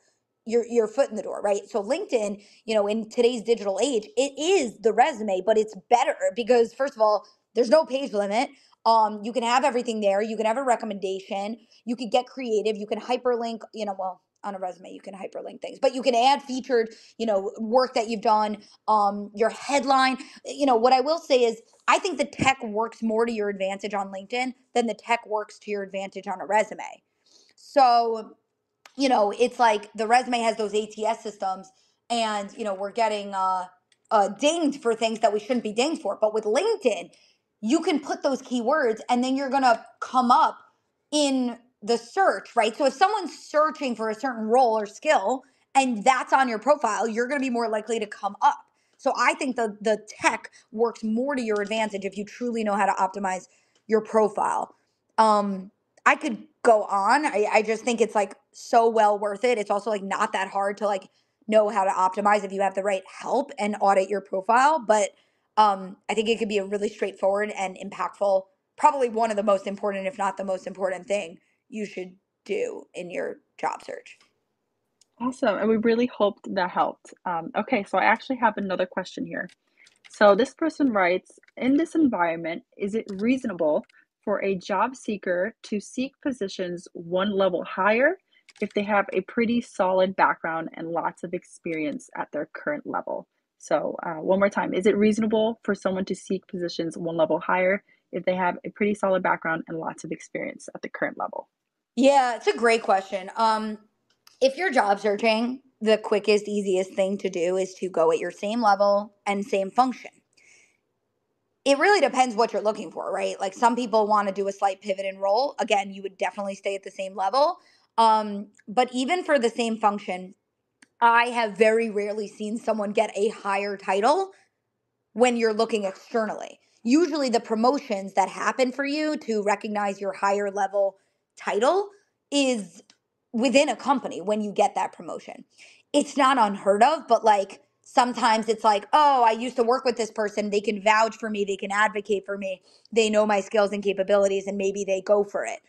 your foot in the door, right? So LinkedIn, in today's digital age, it is the resume, but it's better because first of all, there's no page limit. You can have everything there. You can have a recommendation. You can get creative. You can hyperlink, well, on a resume, you can hyperlink things, but you can add featured, work that you've done, your headline. What I will say is I think the tech works more to your advantage on LinkedIn than the tech works to your advantage on a resume. So it's like the resume has those ATS systems, and we're getting dinged for things that we shouldn't be dinged for. But with LinkedIn, you can put those keywords, and then you're gonna come up in the search, right? So if someone's searching for a certain role or skill, and that's on your profile, you're gonna be more likely to come up. So I think the tech works more to your advantage if you truly know how to optimize your profile. Um, I could go on. I just think it's like so well worth it. It's also like not that hard to like know how to optimize if you have the right help and audit your profile. But I think it could be a really straightforward and impactful, probably one of the most important, if not the most important thing you should do in your job search. Awesome, and we really hoped that helped. Okay, so I actually have another question here. So this person writes, in this environment, is it reasonable for a job seeker to seek positions one level higher if they have a pretty solid background and lots of experience at their current level? So one more time, is it reasonable for someone to seek positions one level higher if they have a pretty solid background and lots of experience at the current level? Yeah, it's a great question. If you're job searching, the quickest, easiest thing to do is to go at your same level and same function. It really depends what you're looking for, right? Like some people want to do a slight pivot and roll. Again, you would definitely stay at the same level. But even for the same function, I have very rarely seen someone get a higher title when you're looking externally. Usually, the promotions that happen for you to recognize your higher level title is within a company when you get that promotion. It's not unheard of, but like Sometimes it's like, oh, I used to work with this person. They can vouch for me. They can advocate for me. They know my skills and capabilities, and maybe they go for it.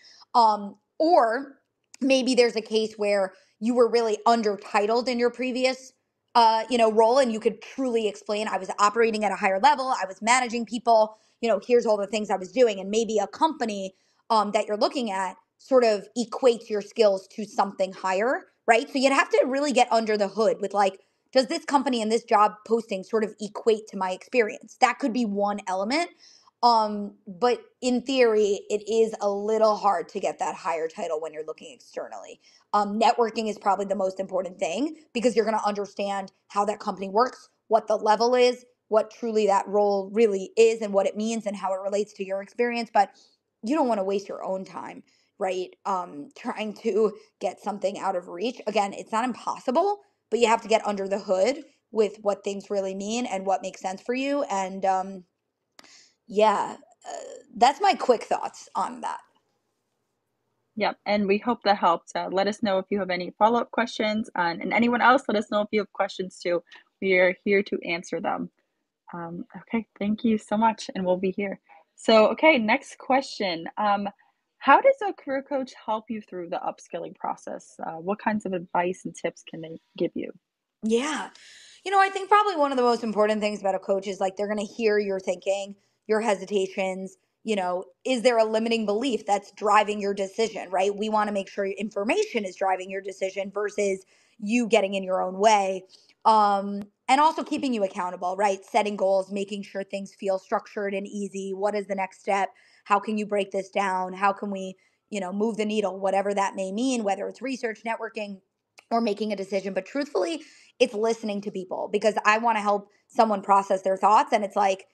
Or maybe there's a case where you were really undertitled in your previous role, and you could truly explain, I was operating at a higher level, I was managing people, here's all the things I was doing. And maybe a company that you're looking at sort of equates your skills to something higher, right? So you'd have to really get under the hood with like, does this company and this job posting sort of equate to my experience? That could be one element. But in theory, it is a little hard to get that higher title when you're looking externally. Networking is probably the most important thing because you're going to understand how that company works, what the level is, what truly that role really is, and what it means and how it relates to your experience. But you don't want to waste your own time, right? Trying to get something out of reach. Again, it's not impossible, but you have to get under the hood with what things really mean and what makes sense for you. And yeah, that's my quick thoughts on that. Yep, and we hope that helped. Let us know if you have any follow-up questions, and anyone else, let us know if you have questions too. We are here to answer them. Okay, thank you so much, and we'll be here. So, okay, next question. How does a career coach help you through the upskilling process? What kinds of advice and tips can they give you? Yeah. I think probably one of the most important things about a coach is like they're going to hear your thinking, your hesitations. Is there a limiting belief that's driving your decision, right? We want to make sure your information is driving your decision versus you getting in your own way. And also keeping you accountable, right? Setting goals, making sure things feel structured and easy. What is the next step? How can you break this down? How can we, move the needle, whatever that may mean, whether it's research, networking, or making a decision. But truthfully, it's listening to people because I want to help someone process their thoughts. And it's like,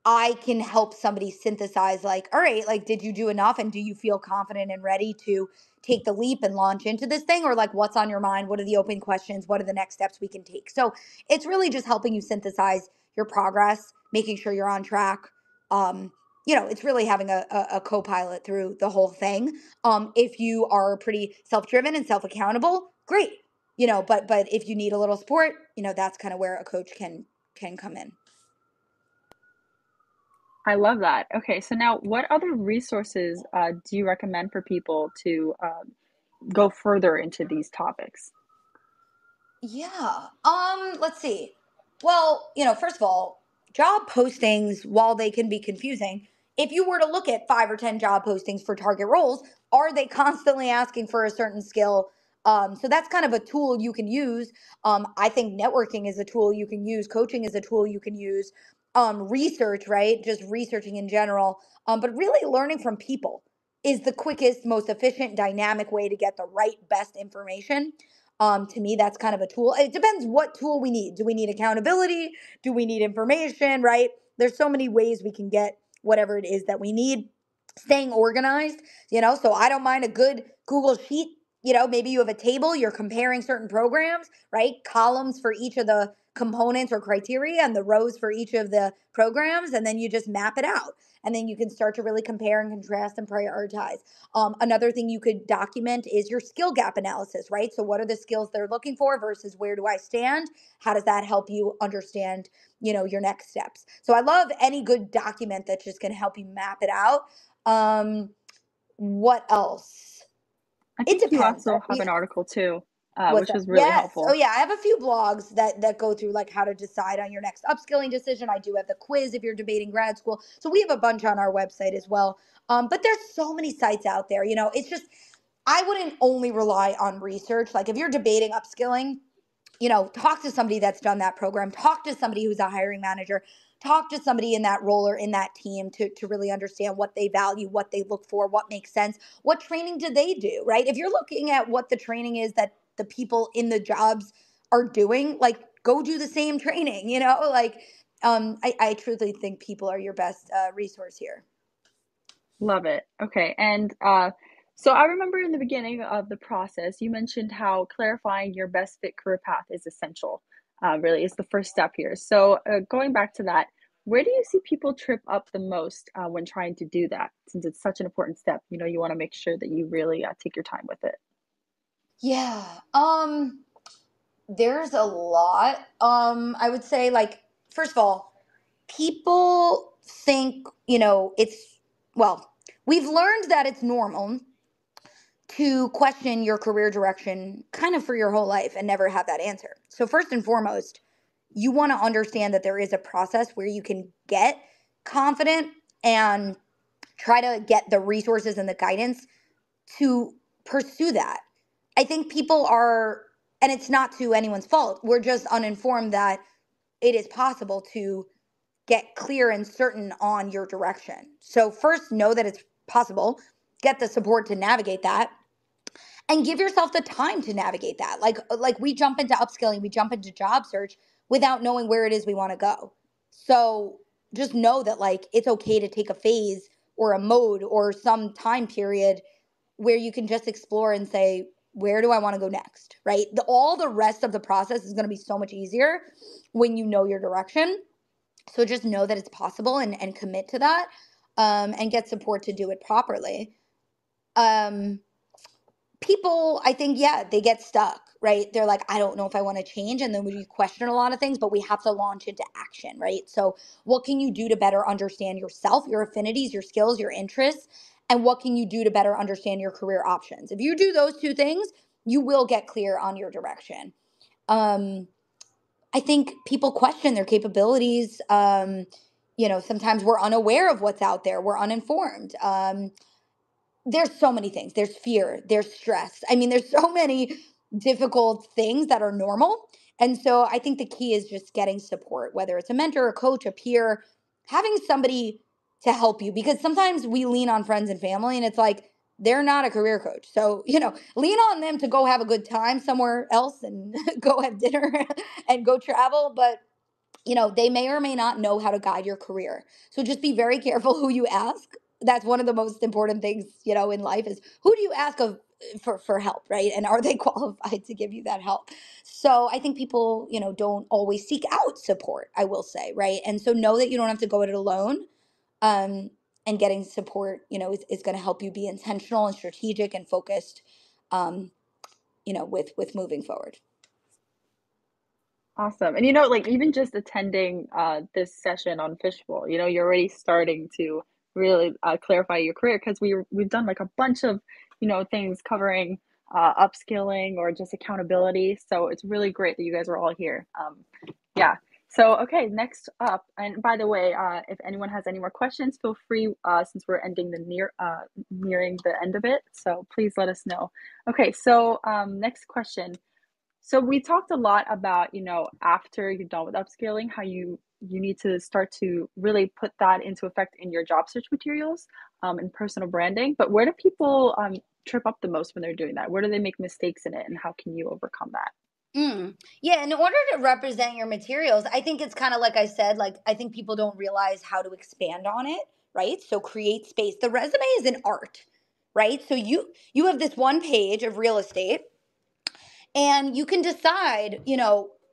I can help somebody synthesize, like, all right, like, did you do enough? And do you feel confident and ready to take the leap and launch into this thing? Or like, what's on your mind? What are the open questions? What are the next steps we can take? So it's really just helping you synthesize your progress, making sure you're on track. Um, it's really having a co-pilot through the whole thing. If you are pretty self-driven and self-accountable, great. But if you need a little support, that's kind of where a coach can come in. I love that. Okay, so now what other resources do you recommend for people to go further into these topics? Yeah. Let's see. Well, first of all, job postings, while they can be confusing, if you were to look at 5 or 10 job postings for target roles, are they constantly asking for a certain skill? So that's kind of a tool you can use. I think networking is a tool you can use, coaching is a tool you can use, research, right? Just researching in general. But really learning from people is the quickest, most efficient, dynamic way to get the right, best information. To me, that's kind of a tool. It depends what tool we need. Do we need accountability? Do we need information, right? There's so many ways we can get whatever it is that we need. Staying organized, so I don't mind a good Google Sheet. Maybe you have a table, you're comparing certain programs, right? Columns for each of the components or criteria and the rows for each of the programs. And then you just map it out. And then you can start to really compare and contrast and prioritize. Another thing you could document is your skill gap analysis, right? So what are the skills they're looking for versus where do I stand? How does that help you understand, your next steps? So I love any good document that's just going to help you map it out. What else? I It think you depends. also have an article too, What's which that? was really Yes. Oh helpful. yeah, I have a few blogs that go through like how to decide on your next upskilling decision. I do have the quiz if you're debating grad school. So we have a bunch on our website as well. But there's so many sites out there. It's just I wouldn't only rely on research. Like if you're debating upskilling, talk to somebody that's done that program, talk to somebody who's a hiring manager, talk to somebody in that role or in that team to really understand what they value, what they look for, what makes sense, what training do they do, right? If you're looking at what the training is that the people in the jobs are doing, like go do the same training, like I truly think people are your best resource here. Love it. Okay. And so I remember in the beginning of the process, you mentioned how clarifying your best fit career path is essential, really is the first step here. So going back to that, where do you see people trip up the most when trying to do that? Since it's such an important step, you want to make sure that you really take your time with it. Yeah. There's a lot. I would say, like, first of all, people think, well, we've learned that it's normal to question your career direction kind of for your whole life and never have that answer. So, first and foremost, you want to understand that there is a process where you can get confident and try to get the resources and the guidance to pursue that. I think people are, and it's not to anyone's fault, we're just uninformed that it is possible to get clear and certain on your direction. So, first, know that it's possible, get the support to navigate that, and give yourself the time to navigate that. Like we jump into upskilling, we jump into job search without knowing where it is we want to go. So just know that, like, it's okay to take a phase or a mode or some time period where you can just explore and say, where do I want to go next, right? All the rest of the process is going to be so much easier when you know your direction. So just know that it's possible, and commit to that, and get support to do it properly. um, People, I think, yeah, they get stuck, right? They're like, I don't know if I want to change. And then we question a lot of things, but we have to launch into action, right? So, what can you do to better understand yourself, your affinities, your skills, your interests? And what can you do to better understand your career options? If you do those two things, you will get clear on your direction. Um, I think people question their capabilities. Sometimes we're unaware of what's out there, we're uninformed. There's so many things. There's fear, there's stress. I mean, there's so many difficult things that are normal. And so I think the key is just getting support, whether it's a mentor, a coach, a peer, having somebody to help you, because sometimes we lean on friends and family and it's like they're not a career coach. So, lean on them to go have a good time somewhere else and go have dinner and go travel, but they may or may not know how to guide your career. So just be very careful who you ask. That's one of the most important things, in life, is who do you ask of for help, right? And are they qualified to give you that help? So I think people, don't always seek out support, I will say, right? And so know that you don't have to go it alone. Um, and getting support, is going to help you be intentional and strategic and focused, um, with moving forward. Awesome. And like even just attending this session on Fishbowl, you're already starting to really clarify your career, because we've done like a bunch of, things covering upskilling or just accountability. So it's really great that you guys are all here. Yeah. So, okay, next up, and by the way, if anyone has any more questions, feel free, since we're ending nearing the end of it. So please let us know. Okay, so next question. So we talked a lot about, after you're done with upscaling, how you need to start to really put that into effect in your job search materials, and personal branding. But where do people trip up the most when they're doing that? Where do they make mistakes in it, and how can you overcome that? Yeah, in order to represent your materials, I think it's kind of like I said, like, I think people don't realize how to expand on it, right? So create space. The resume is an art, right? So you have this one page of real estate, and you can decide,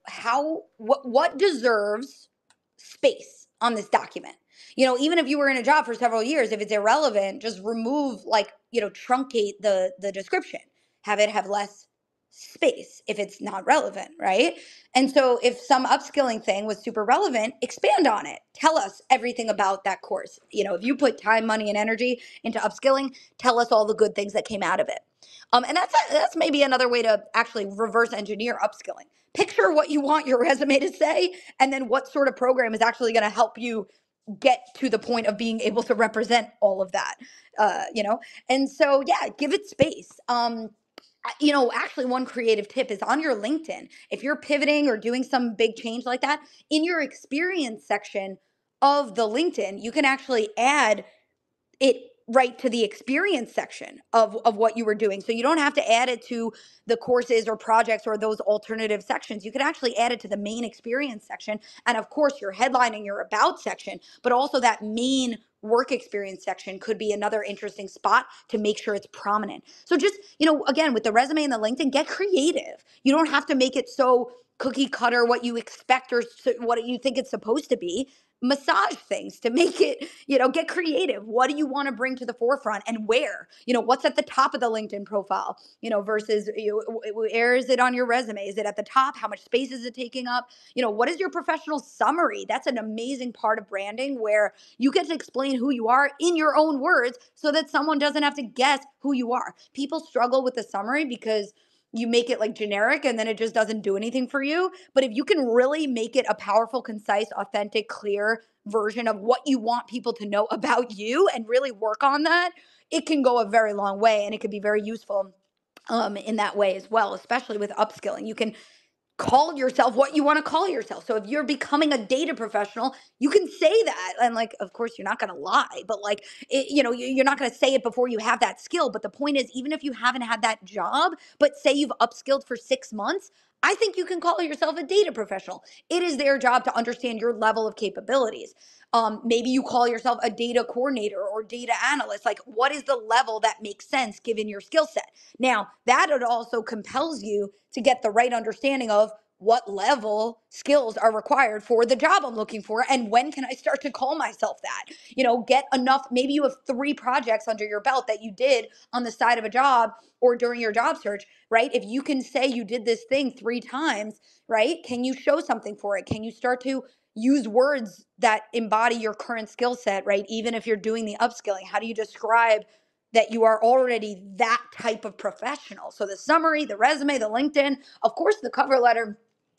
how what deserves space on this document. Even if you were in a job for several years, if it's irrelevant, just remove, like, truncate the description, have it have less space if it's not relevant, right? And so if some upskilling thing was super relevant, expand on it, tell us everything about that course. If you put time, money, and energy into upskilling, tell us all the good things that came out of it. And that's maybe another way to actually reverse engineer upskilling. Picture what you want your resume to say, and then what sort of program is actually going to help you get to the point of being able to represent all of that. uh, you know and so, yeah, give it space. Actually, one creative tip is on your LinkedIn. If you're pivoting or doing some big change like that, in your experience section of the LinkedIn, you can actually add it right to the experience section of what you were doing. So you don't have to add it to the courses or projects or those alternative sections. You can actually add it to the main experience section. And of course, your headline and your about section, but also that main work experience section could be another interesting spot to make sure it's prominent. So just, again, with the resume and the LinkedIn, get creative. You don't have to make it so cookie cutter what you expect or what you think it's supposed to be. massage things to make it, get creative. What do you want to bring to the forefront, and where? What's at the top of the LinkedIn profile, versus where is it on your resume? Is it at the top? How much space is it taking up? What is your professional summary? That's an amazing part of branding, where you get to explain who you are in your own words so that someone doesn't have to guess who you are. People struggle with the summary because you make it like generic and then it just doesn't do anything for you. But if you can really make it a powerful, concise, authentic, clear version of what you want people to know about you and really work on that, it can go a very long way, and it can be very useful in that way as well, especially with upskilling. You can call yourself what you want to call yourself. So if you're becoming a data professional, you can say that. And like, of course, you're not going to lie, but like, you're not going to say it before you have that skill. But the point is, even if you haven't had that job, but say you've upskilled for 6 months, I think you can call yourself a data professional. It is their job to understand your level of capabilities. Maybe you call yourself a data coordinator or data analyst. Like, what is the level that makes sense given your skill set? Now, that it also compels you to get the right understanding of what level skills are required for the job I'm looking for, and when can I start to call myself that. Get enough. Maybe you have 3 projects under your belt that you did on the side of a job or during your job search, right? If you can say you did this thing 3 times, right? Can you show something for it? Can you start to use words that embody your current skill set, right? Even if you're doing the upskilling, how do you describe that you are already that type of professional? So the summary, the resume, the LinkedIn, of course, the cover letter,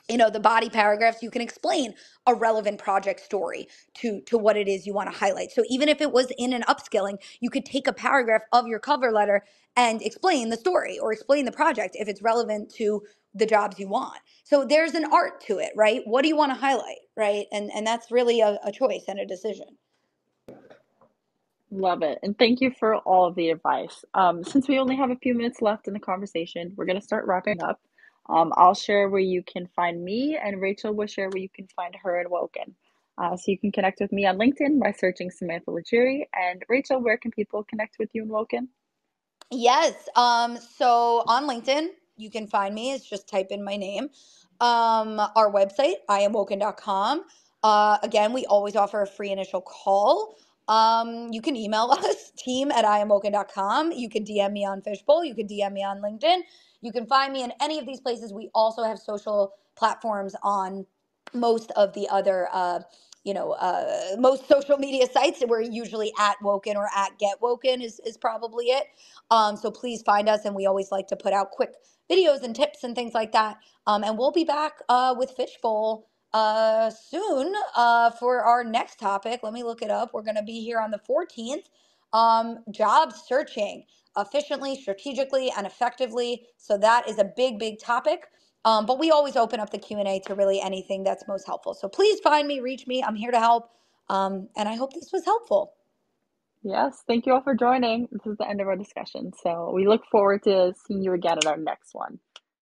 the body paragraphs, you can explain a relevant project story to what it is you want to highlight. So even if it was in an upskilling, you could take a paragraph of your cover letter and explain the story or explain the project if it's relevant to the jobs you want. So there's an art to it, right? What do you want to highlight, right? And that's really a choice and a decision. Love it. And thank you for all of the advice. Since we only have a few minutes left in the conversation, we're going to start wrapping up. I'll share where you can find me, and Rachel will share where you can find her at Woken. So you can connect with me on LinkedIn by searching Samantha Legere. And Rachel, where can people connect with you in Woken? Yes. So on LinkedIn, you can find me. It's just type in my name. Our website, iamoken.com. Again, we always offer a free initial call. You can email us, team@iamoken.com. You can DM me on Fishbowl. You can DM me on LinkedIn. You can find me in any of these places. We also have social platforms on most of the other most social media sites. We're usually at Woken or at Get Woken is probably it. So please find us, and we always like to put out quick videos and tips and things like that. And we'll be back with Fishbowl soon for our next topic. Let me look it up. We're going to be here on the 14th. Job searching efficiently, strategically, and effectively. So that is a big, big topic. But we always open up the Q&A to really anything that's most helpful. So please find me, reach me. I'm here to help. And I hope this was helpful. Yes, thank you all for joining. This is the end of our discussion. So we look forward to seeing you again at our next one.